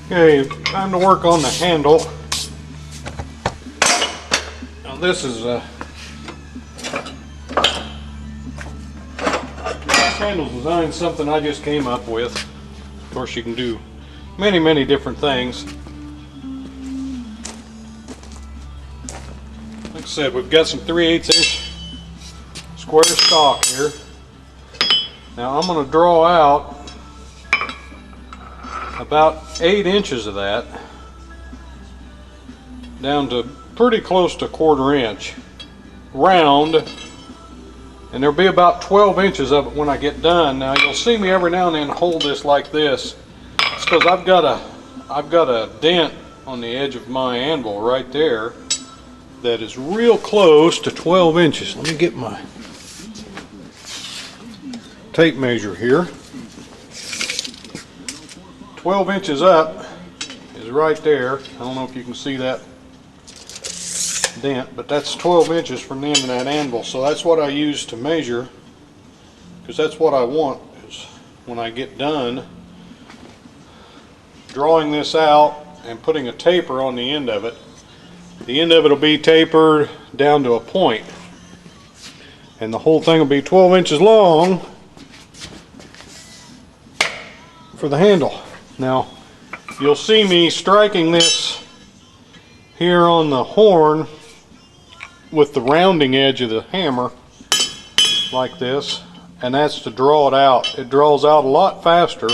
Okay, time to work on the handle. Now this handle's designed something I just came up with. Of course you can do many different things. Like I said, we've got some 3/8 inch square stock here. Now I'm going to draw out about 8 inches of that down to pretty close to 1/4 inch round, and there'll be about 12 inches of it when I get done. Now you'll see me every now and then hold this like this. It's because I've got a dent on the edge of my anvil right there that is real close to 12 inches. Let me get my tape measure here. 12 inches up is right there. I don't know if you can see that dent, but that's 12 inches from the end of that anvil. So that's what I use to measure, because that's what I want is when I get done drawing this out and putting a taper on the end of it. The end of it will be tapered down to a point, and the whole thing will be 12 inches long for the handle. Now you'll see me striking this here on the horn with the rounding edge of the hammer like this, and that's to draw it out. It draws out a lot faster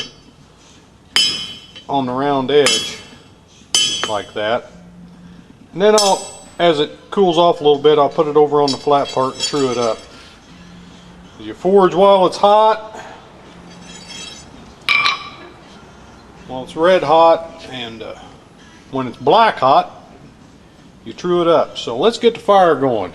on the round edge like that. And then as it cools off a little bit, I'll put it over on the flat part and true it up. You forge while it's hot, while it's red hot, and when it's black hot, you true it up. So let's get the fire going.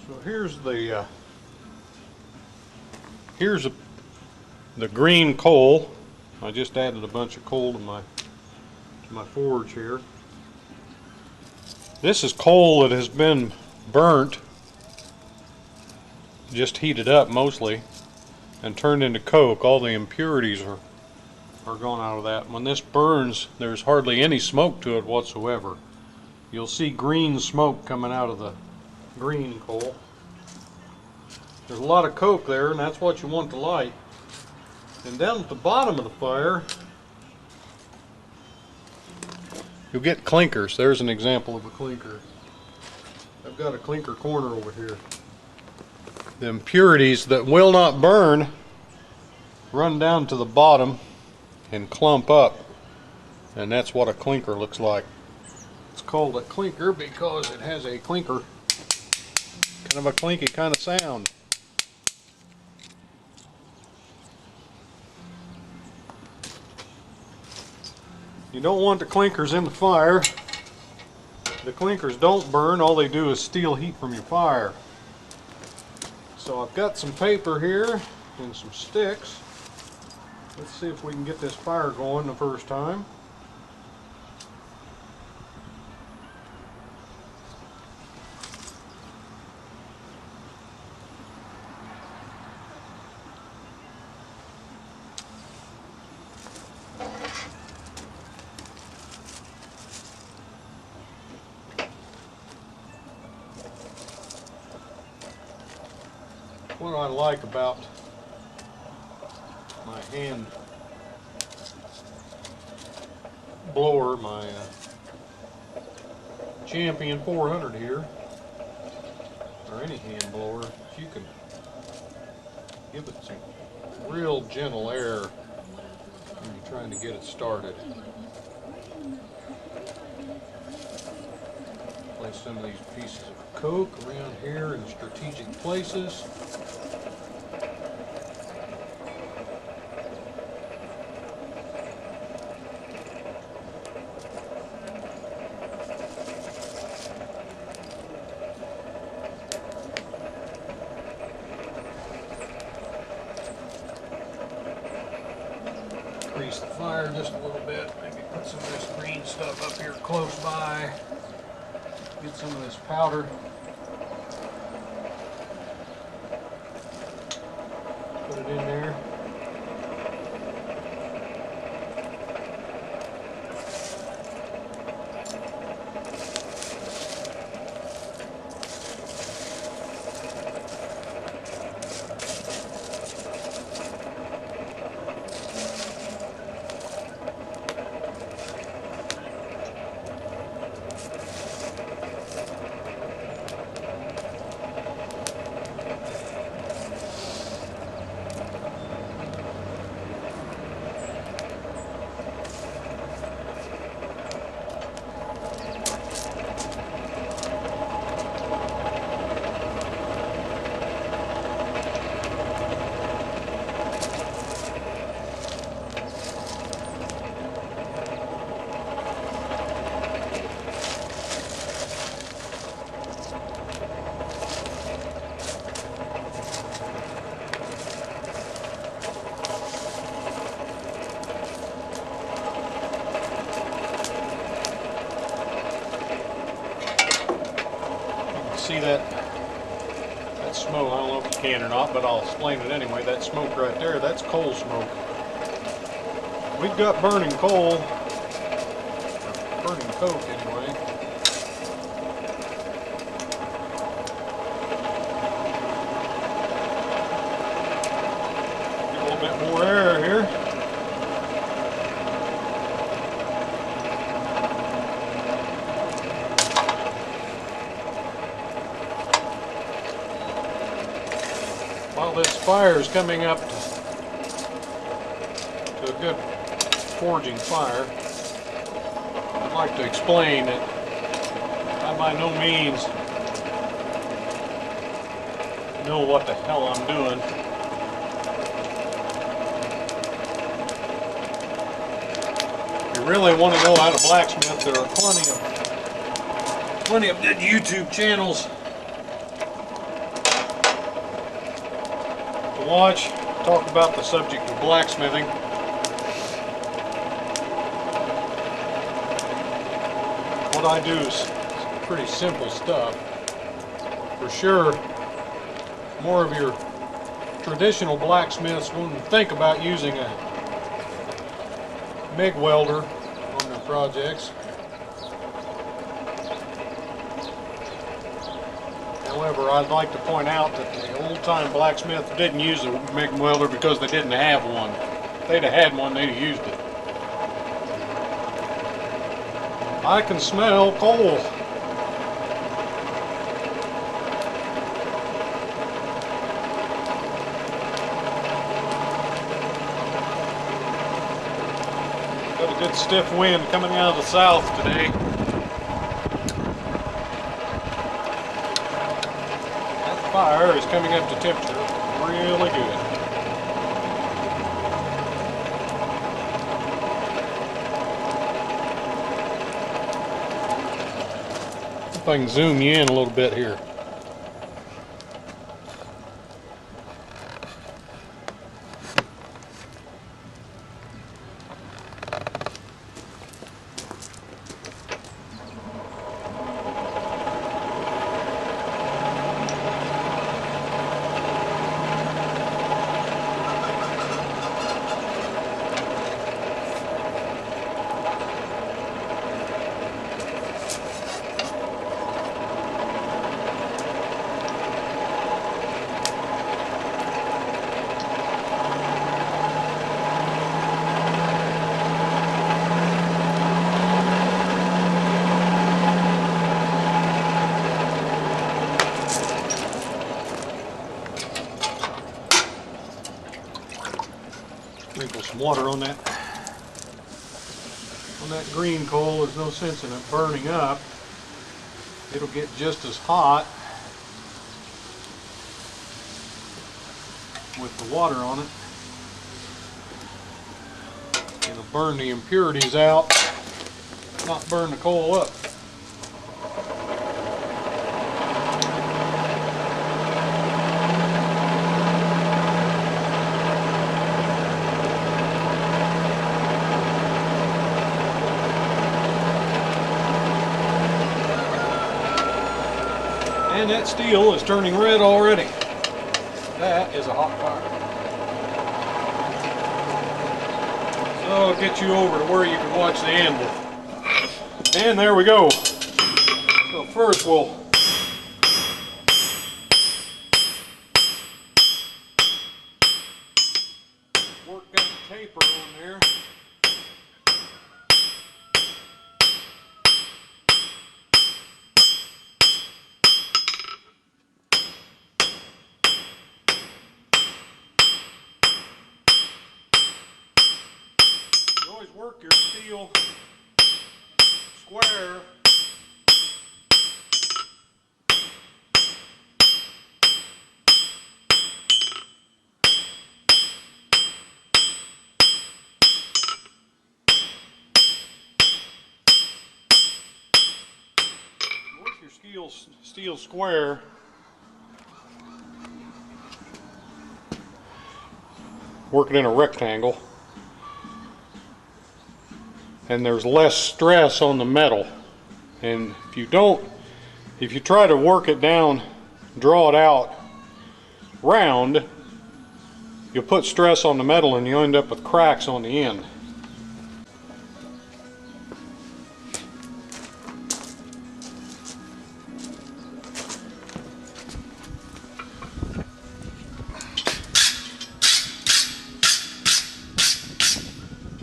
So here's the green coal. I just added a bunch of coal to my forge here. This is coal that has been burnt, just heated up mostly, and turned into coke. All the impurities are gone out of that. When this burns, there's hardly any smoke to it whatsoever. You'll see green smoke coming out of the green coal. There's a lot of coke there, and that's what you want to light. And down at the bottom of the fire, you'll get clinkers. There's an example of a clinker. I've got a clinker corner over here. The impurities that will not burn run down to the bottom and clump up, and that's what a clinker looks like. It's called a clinker because it has a clinker, kind of a clinky kind of sound. You don't want the clinkers in the fire. The clinkers don't burn, all they do is steal heat from your fire. So I've got some paper here and some sticks. Let's see if we can get this fire going the first time. What I like about my hand blower, my Champion 400 here, or any hand blower, you can give it some real gentle air when you're trying to get it started. Place some of these pieces of coke around here in strategic places. Increase the fire just a little bit. Maybe put some of this green stuff up here close by. Get some of this powder. Put it in there. See that smoke? I don't know if you can or not, but I'll explain it anyway. That smoke right there, that's coal smoke. We've got burning coal, or burning coke anyway. Get a little bit more air here. While this fire is coming up to a good forging fire, I'd like to explain that I by no means know what the hell I'm doing. If you really want to know how to blacksmith, there are plenty of good YouTube channels watch, talk about the subject of blacksmithing. What I do is pretty simple stuff. For sure, more of your traditional blacksmiths wouldn't think about using a MIG welder on their projects. However, I'd like to point out that the old-time blacksmith didn't use a MIG welder because they didn't have one. If they'd have had one, they'd have used it. I can smell coal. Got a good stiff wind coming out of the south today. Fire is coming up to temperature really good. If I can zoom you in a little bit here. Sprinkle some water on that green coal. There's no sense in it burning up. It'll get just as hot with the water on it. It'll burn the impurities out, not burn the coal up. And that steel is turning red already. That is a hot fire. I'll get you over to where you can watch the anvil. And there we go. So first we'll work that taper on there. You always work your steel square. Steel square. Work it in a rectangle, and there's less stress on the metal. And if you try to work it down, draw it out round, you'll put stress on the metal and you end up with cracks on the end.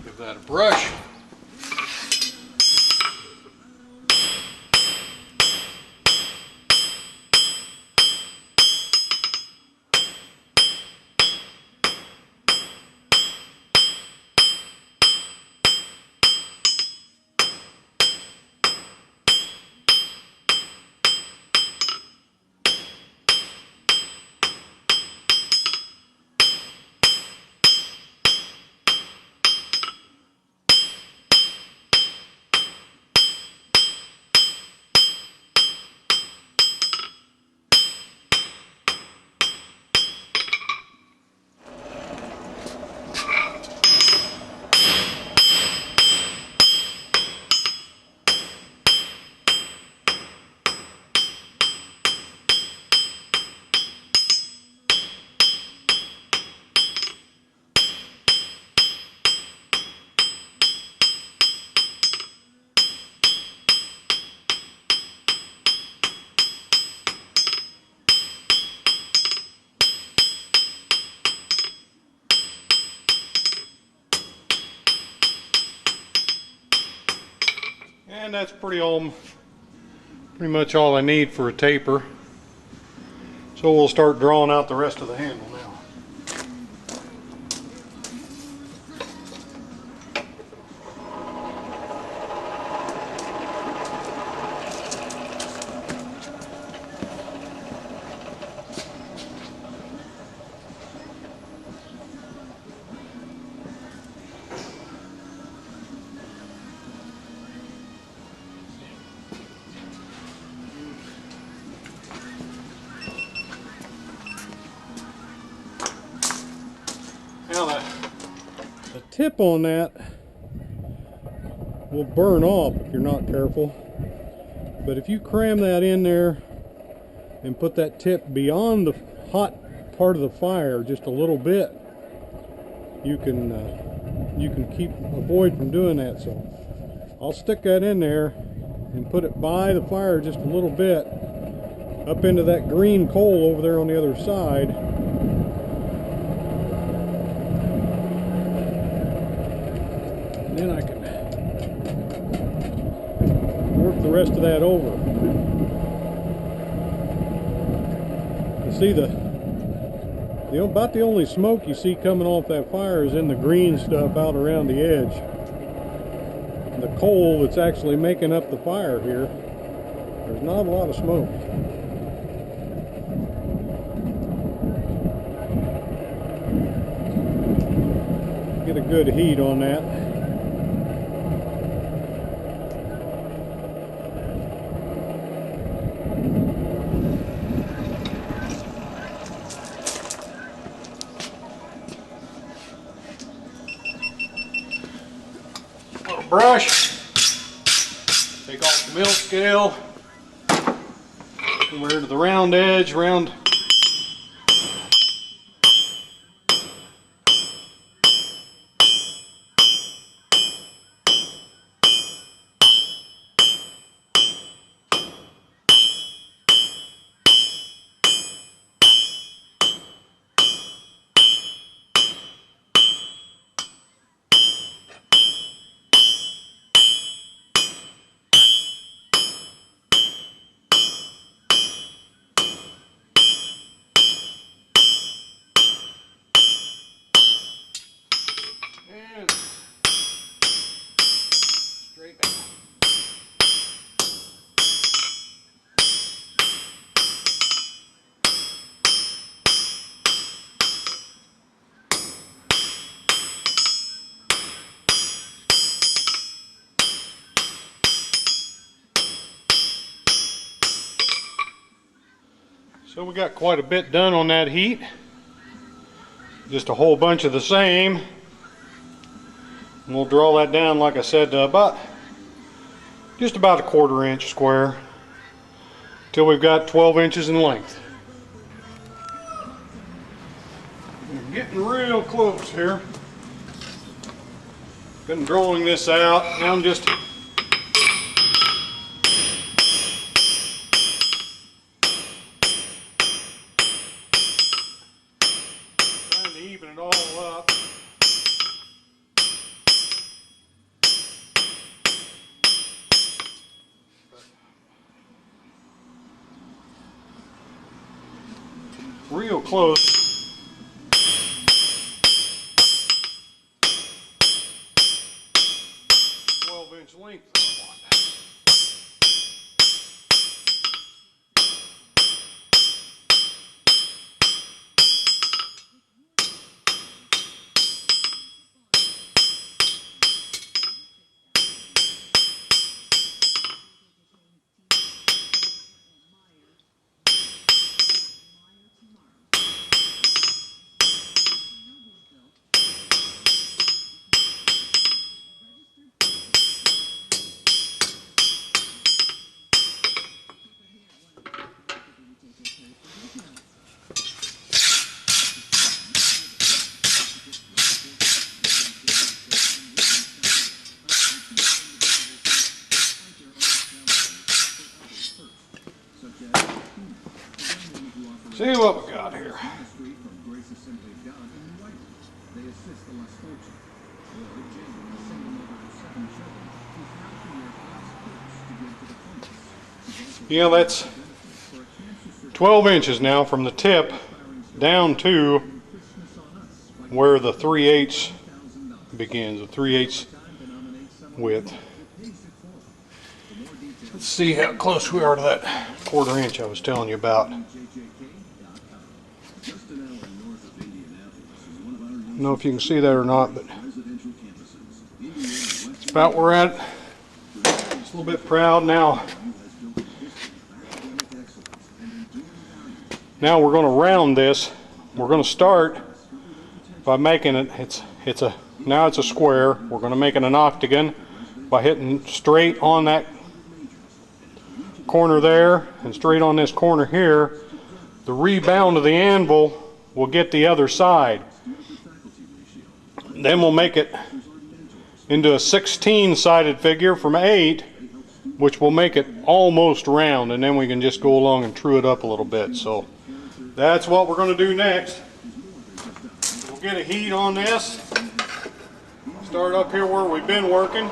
Give that a brush. And that's pretty much all I need for a taper. So we'll start drawing out the rest of the handle now. Now the tip on that will burn off if you're not careful. But if you cram that in there and put that tip beyond the hot part of the fire just a little bit, you can avoid from doing that. So I'll stick that in there and put it by the fire just a little bit up into that green coal over there on the other side. Then I can work the rest of that over. You see about the only smoke you see coming off that fire is in the green stuff out around the edge. The coal that's actually making up the fire here, there's not a lot of smoke. Get a good heat on that. Brush, take off the milk scale, over to the round edge, round. So we got quite a bit done on that heat. Just a whole bunch of the same. And we'll draw that down, like I said, to just about a 1/4 inch square till we've got 12 inches in length. We're getting real close here. Been drawing this out. Now I'm just trying to even it all up. Real close. 12-inch length I want. See what we got here. Yeah, that's 12 inches now from the tip down to where the 3/8 begins, the 3/8 width. Let's see how close we are to that 1/4 inch I was telling you about. I don't know if you can see that or not, but it's about where we're at. Just a little bit proud now. Now we're going to round this. We're going to start by making it. Now it's a square. We're going to make it an octagon by hitting straight on that corner there and straight on this corner here. The rebound of the anvil will get the other side. Then we'll make it into a 16-sided figure from 8, which will make it almost round, and then we can just go along and true it up a little bit. So that's what we're going to do next. We'll get a heat on this. Start up here where we've been working.